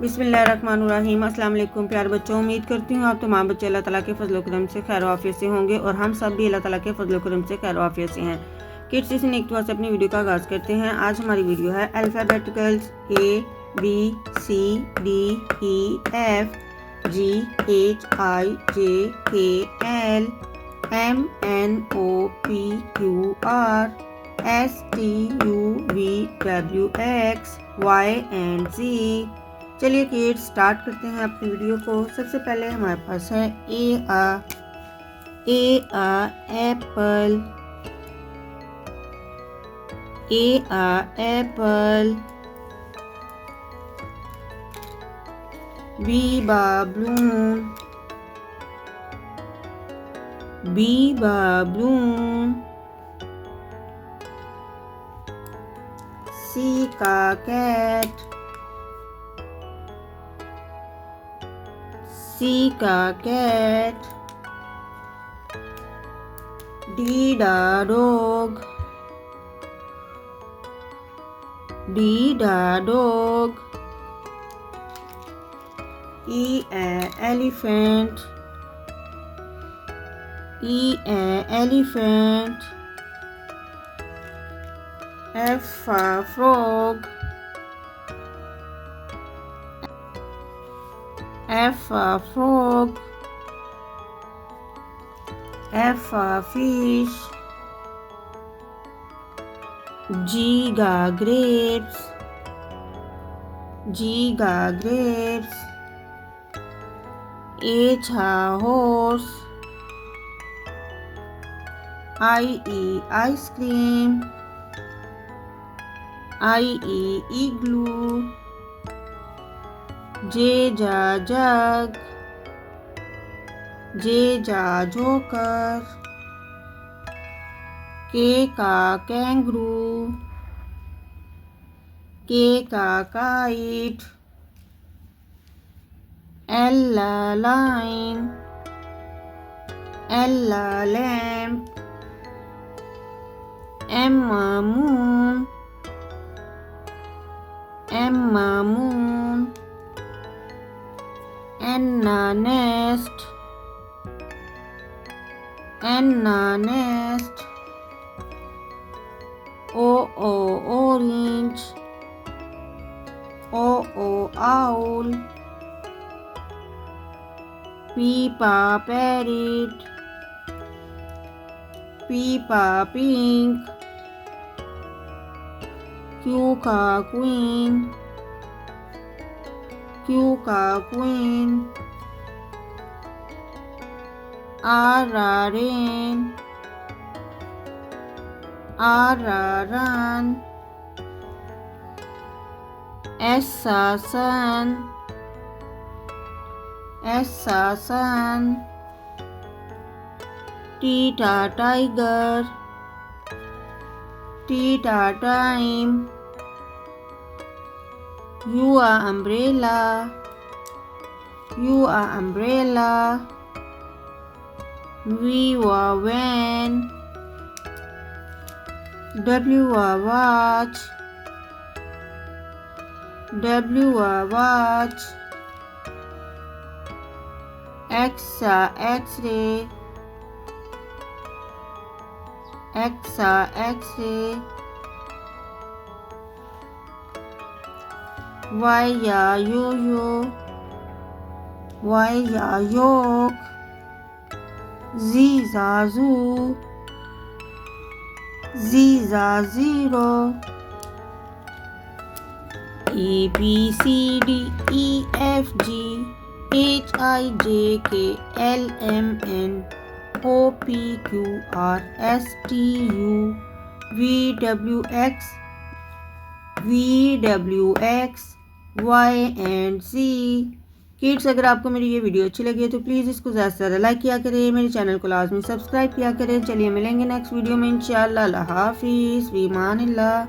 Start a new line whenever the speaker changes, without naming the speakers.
बिस्मिल्लाहिर्रहमानिर्रहीम। अस्सलाम वालेकुम प्यारे बच्चों, उम्मीद करती हूँ आप तमाम बच्चे अल्लाह ताला के फजल करम से खैर आफियत से होंगे और हम सब भी अल्लाह ताला के फजल करम से खैर आफियत से हैं। किड्स इस नेक से अपनी वीडियो का आगाज़ करते हैं। आज हमारी वीडियो है अल्फ़ाबेटिकल्स ABCDEFGHIJKLMNOPQRSTUVWXY चलिए किड्स स्टार्ट करते हैं अपनी वीडियो को। सबसे पहले हमारे पास है Apple, Apple. B balloon, B balloon। C cat, C cat। D dog, D dog। Elephant, elephant। F frog, F frog। F fish, G grapes, G grapes। H horse, ice cream, igloo। J jug, J joker। K kangaroo, K kite। L lion, L lamp। M moon, M moon। N nest, N nest। O orange, O owl। P parrot, P pink। Q queen, Q queen। R rain, R run। S sun, S sun। T tiger, T time। U umbrella, U umbrella। V van, W watch, W watch। X-ray, X-ray। Y yo-yo, Y yolk। Z zoo, Z zero। ABCDEFG HIJKLMNOPQRSTUVWXY kids अगर आपको मेरी ये video अच्छी लगी है तो please इसको ज़्यादा से ज़्यादा लाइक किया करें, मेरे चैनल को लाजमी सब्सक्राइब किया करें। चलिए मिलेंगे नेक्स्ट वीडियो में इंशाअल्लाह। अल्लाह हाफिज़, फ़ी अमानिल्लाह।